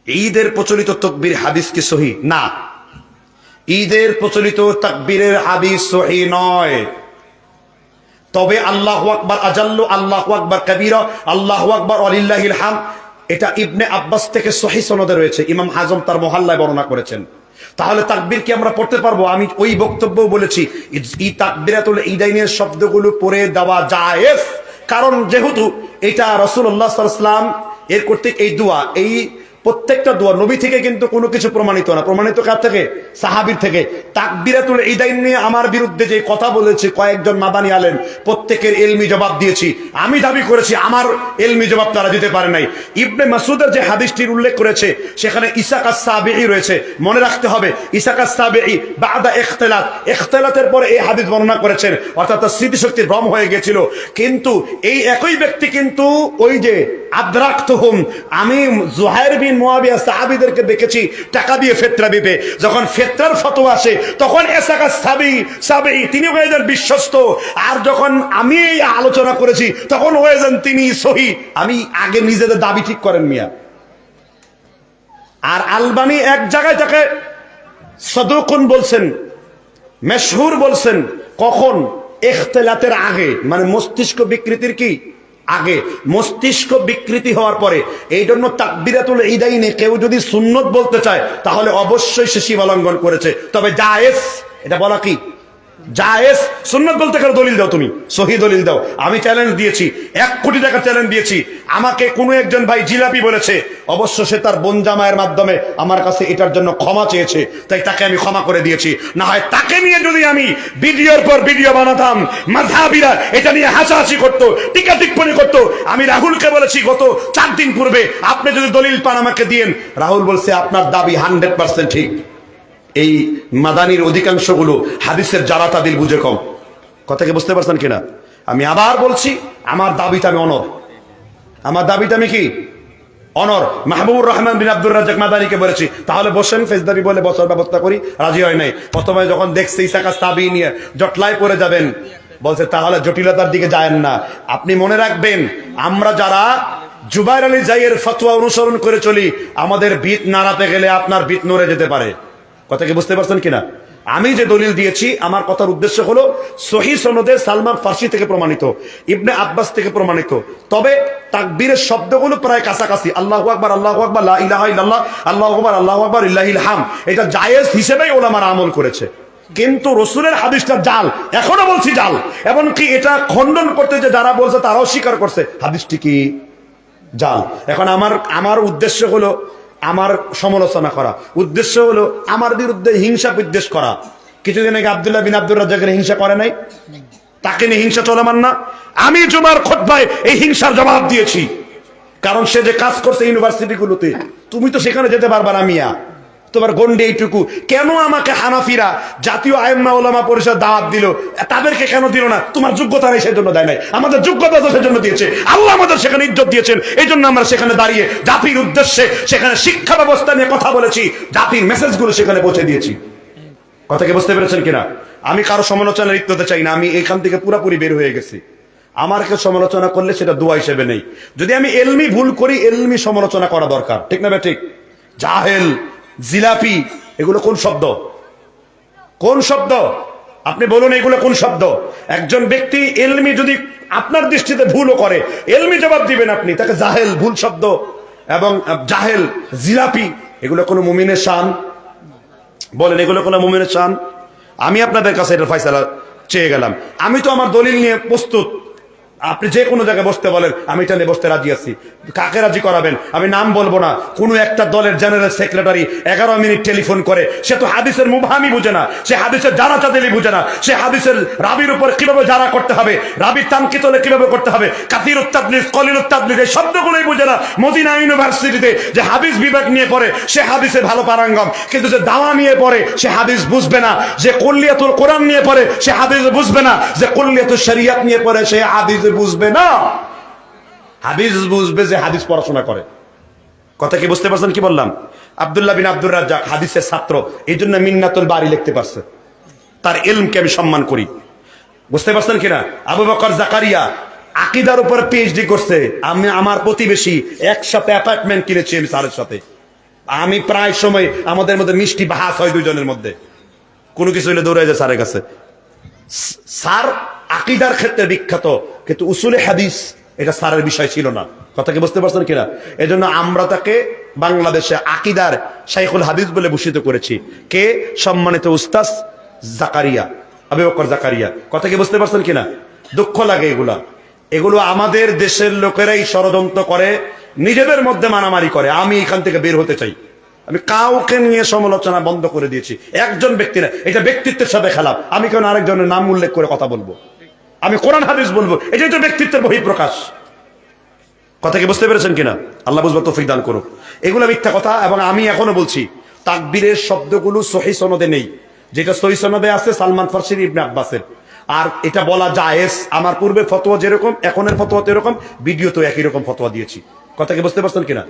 ঈদের প্রচলিত তাকবীর হাদিস কি সহি? না, ঈদের প্রচলিত তাকবীরের হাদিস সহি নয়। তবে আল্লাহু আকবার আজাল্লু, আল্লাহু আকবার কাবীরা, আল্লাহু আকবার ওয়ালিল্লাহিল হামদ, এটা ইবনে আব্বাস থেকে সহি সনদে রয়েছে। ইমাম হাজম তার মুহাল্লায় বর্ণনা করেছেন। তাহলে তাকবীর কি আমরা পড়তে পারবো? আমি ওই বক্তব্য বলেছি, এই তাকবীরাতুল ঈদাইনের শব্দগুলো পড়ে দেওয়া জায়েজ, কারণ যেহেতু এটা রাসূলুল্লাহ সাল্লাল্লাহু আলাইহি ওয়াসাল্লাম এর কর্তৃক এই দোয়া, এই প্রত্যেকটা দোয়া নবী থেকে কিন্তু কোনো কিছু প্রমাণিত না। প্রমাণিত কার থেকে? সাহাবীর থেকে। তাকবীরাতুল ঈদাইন নিয়ে আমার বিরুদ্ধে যে কথা বলেছে কয়েকজন মাদানী আলেম, প্রত্যেকের ইলমি জবাব দিয়েছি। আমি দাবি করেছি আমার ইলমি জবাব তারা দিতে পারে নাই। ইবনে মাসউদের যে হাদিসটির উল্লেখ করেছে সেখানে ইসাক আস-সাবিঈ রয়েছে। মনে রাখতে হবে, ইসাক আস-সাবিঈ বাদা ইখতিলাত, ইখতিলাতের পরে এই হাদিস বর্ণনা করেছেন, অর্থাৎ তার স্মৃতিশক্তির ভ্রম হয়ে গিয়েছিল। কিন্তু এই একই ব্যক্তি কিন্তু ওই যে আদরাকতুহুম, আমি জুহাইর বিন মুয়াবিয়া সাহাবীদেরকে দেখেছি টাকা দিয়ে ফিতরা দিতে। যখন ফিতরার ফতোয়া আসে তখন ইসাক আস-সাবিঈ তিনি হয়ে যান বিশ্বস্ত, আর যখন আমি এই আলোচনা করেছি তখন হয়ে যান তিনি সহি। আমি আগে নিজেদের দাবি ঠিক করেন মিয়া। আর আলবানী এক জায়গায় তাকে সাদুকুন বলছেন, মাশহুর বলছেন, কখন? ইখতিলাতের আগে, মানে মস্তিষ্ক বিকৃতির কি আগে, মস্তিষ্ক বিকৃতি হওয়ার পরে। এই জন্য তাকবীরাতুল ঈদাইনে কেউ যদি সুন্নত বলতে চায় তাহলে অবশ্যই সে সীমালঙ্ঘন করেছে। তবে জায়েজ, এটা বলা কি জায়েজ। সুন্নত বলতে গেলে দলিল দাও, তুমি সহি দলিল দাও। আমি চ্যালেঞ্জ দিয়েছি, 1 কোটি টাকা চ্যালেঞ্জ দিয়েছি। আমাকে কোনো একজন ভাই জিলাপি বলেছে, অবশ্য সে তার বোন জামাইয়ের মাধ্যমে আমার কাছে এটার জন্য ক্ষমা চেয়েছে, তাই তাকে আমি ক্ষমা করে দিয়েছি। না হয় তাকে নিয়ে যদি আমি ভিডিওর পর ভিডিও বানাতাম, মাযহাবীরা এটা নিয়ে হাসাহাসি করতো, টিকা টিপ্পনি করতো। আমি রাহুলকে বলেছি গত 4 দিন পূর্বে, আপনি যদি দলিল পান আমাকে দিয়েন। রাহুল বলছে আপনার দাবি 100% ঠিক। এই মাদানির অধিকাংশগুলো হাদিসের যারা তাদের বুঝে কম। কথাকে বুঝতে পারছেন কিনা? আমি আবার বলছি, আমার দাবিটা আমি অনর, আমার দাবিটা আমি কি অনর। মাহবুবুর রহমান বিন আব্দুর রাজ্জাক মাদানিকে বলেছি তাহলে বসেন, ফেজদাবি বলে বসার ব্যবস্থা করি, রাজি হয় নাই। প্রথমে যখন দেখছে ইসাক আস-সাবিঈ নিয়ে জটলায় পড়ে যাবেন, বলছে তাহলে জটিলতার দিকে যায়েন না। আপনি মনে রাখবেন, আমরা যারা জুবাইর আলী জাইয়ের ফতোয়া অনুসরণ করে চলি, আমাদের বিত নাড়াতে গেলে আপনার বিত নড়ে যেতে পারে। কথা কি বুঝতে পারছেন কিনা? আমি যে দলিল দিয়েছি, আমার কথার উদ্দেশ্য হলো সহিহ সনদে সালমান ফার্সি থেকে প্রমাণিত, ইবনে আব্বাস থেকে প্রমাণিত। তবে তাকবীরের শব্দগুলো প্রায় কাছাকাছি। আল্লাহু আকবার, আল্লাহু আকবার, লা ইলাহা ইল্লাল্লাহ, আল্লাহু আকবার, আল্লাহু আকবার, লিল্লাহিল হামদ, এটা জায়েজ হিসেবেই ওলামারা আমল করেছে। কিন্তু রসুলের হাদিসটা জাল, এখনো বলছি জাল। এমনকি এটা খণ্ডন করতে যে যারা বলছে তারাও স্বীকার করছে হাদিসটি কি জাল। এখন আমার উদ্দেশ্য হলো আমার সমালোচনা করা, উদ্দেশ্য হলো আমার বিরুদ্ধে হিংসা বিদ্বেষ করা। কিছুদিন আগে আব্দুল্লাহ বিন আব্দুর রাজ্জাকের হিংসা করে নাই? তাকে নিয়ে হিংসা চলমান না? আমি জুমার খুতবায় এই হিংসার জবাব দিয়েছি, কারণ সে যে কাজ করছে ইউনিভার্সিটিগুলোতে, তুমি তো সেখানে যেতে পারবা না মিয়া, তোমার গন্ডি এইটুকু। কেন আমাকে হানাফিরা জাতীয় আইম্মা ওলামা পরিষদ দাওয়াত দিল, তাদেরকে কেন দিল না? তোমার যোগ্যতা নেই সেজন্য দেয় নাই, আমাদের যোগ্যতা তো সেজন্য দিয়েছে। আল্লাহ আমাদের সেখানে ইজ্জত দিয়েছেন, এই জন্য আমরা সেখানে দাঁড়িয়ে জাতির উদ্দেশ্যে সেখানে শিক্ষা ব্যবস্থা নিয়ে কথা বলেছি, জাতির মেসেজগুলো সেখানে পৌঁছে দিয়েছি। কথাকে বুঝতে পেরেছেন কিনা? আমি কারো সমালোচনা লিপ্ত হতে চাই না, আমি এখান থেকে পুরোপুরি বের হয়ে গেছি। আমার কেউ সমালোচনা করলে সেটা দোয়া হিসেবে নেই। যদি আমি এলমি ভুল করি, এলমি সমালোচনা করা দরকার, ঠিক না ঠিক? জাহেল, জিলাপি, এগুলো কোন শব্দ? কোন শব্দ? আপনি বলুন এগুলো কোন শব্দ? একজন ব্যক্তি এলমি যদি আপনার দৃষ্টিতে ভুলও করে, এলমি জবাব দিবেন আপনি তাকে জাহেল, ভুল শব্দ, এবং জাহেল, জিলাপি, এগুলো কোনো মুমিনের শান? বলেন এগুলো কোনো মুমিনের শান? আমি আপনাদের কাছে এটা ফয়সালা চেয়ে গেলাম। আমি তো আমার দলিল নিয়ে প্রস্তুত, আপনি যে কোনো জায়গায় বসতে বলেন, আমি এটা নিয়ে বসতে রাজি আছি। কাকে রাজি করাবেন? আমি নাম বলবো না। কোন একটা দলের জেনারেল সেক্রেটারি 11 মিনিট টেলিফোন করে, সে তো হাদিসের মুবহামি বুঝে না, সে হাদিসের জারা চাদেলি বুঝে না, সে হাদিসের রাবির উপর কিভাবে জারা করতে হবে, রাবির তানকিত হলে কিভাবে করতে হবে, কাসিরুত তাদলিস, কলিলুত তাদলিস, এই শব্দগুলোই বুঝে না। মদিনা ইউনিভার্সিটিতে যে হাদিস বিভাগ নিয়ে পড়ে সে হাদিসে ভালো পারাঙ্গম, কিন্তু যে দাওয়া নিয়ে পড়ে সে হাদিস বুঝবে না, যে কুল্লিয়াতুল কোরআন নিয়ে পড়ে সে হাদিস বুঝবে না, যে কুল্লিয়াতুল শরিয়াত নিয়ে পড়ে সে হাদিস বুঝবে না। হাদিস বুঝবে যে হাদিস পড়াশোনা করে। কথা কি বুঝতে পারছেন কি বললাম? আব্দুল্লাহ বিন আব্দুর রাজ্জাক হাদিসের ছাত্র, এই জন্য মিন্নাতুল বারি লিখতে পারছে। তার ইলমকে আমি সম্মান করি, বুঝতে পারছেন কিনা? আবু বকর জাকারিয়া আকীদার উপর পিএইচডি করছে। আমি আমার প্রতিবেশী, একসাথে অ্যাপার্টমেন্ট কিনেছি আমি স্যারের সাথে। আমি প্রায় সময় আমাদের মধ্যে মিষ্টি বাহাস হয় দুইজনের মধ্যে, কোনো কিছু হইলে দৌড়াই যায় স্যারের কাছে। স্যার আকীদার ক্ষেত্রে বিখ্যাত, কিন্তু উসুলে হাদিস এটা স্যারের বিষয় ছিল না। কথা কি বুঝতে পারছেন কিনা? এজন্য আমরা তাকে বাংলাদেশে আকীদার শাইখুল হাদিস বলে ভূষিত করেছি। কে? সম্মানিত উস্তাদ জাকারিয়া, আবু বকর জাকারিয়া। কথা কি বুঝতে পারছেন কিনা? দুঃখ লাগে এগুলো আমাদের দেশের লোকেরাই ষড়যন্ত্র করে, নিজেদের মধ্যে মারামারি করে। আমি এখান থেকে বের হতে চাই। আমি কাউকে নিয়ে সমালোচনা বন্ধ করে দিয়েছি, একজন ব্যক্তি না, এটা ব্যক্তিত্বের সাথে খেলাপ। আমি কেন আরেকজনের নাম উল্লেখ করে কথা বলবো? আমি কোরআন হাদিস বলবো, এটাই তো ব্যক্তিত্বের বহিঃপ্রকাশ। কথা কি বুঝতে পেরেছেন কিনা? আল্লাহ বুঝবার তৌফিক দান করুক। এগুলো মিথ্যা কথা। এবং আমি এখনো বলছি, তাকবীরের শব্দগুলো সহিহ সনদে নেই। যেটা সহিহ সনদে আছে সালমান ফারসি ইবনে আব্বাসের। আর এটা বলা জায়েজ। আমার পূর্বে ফতোয়া যেরকম, এখনের ফতোয়া তো এরকম, ভিডিও তো একই রকম ফতোয়া দিয়েছি। কথা কি বুঝতে পারছেন কিনা?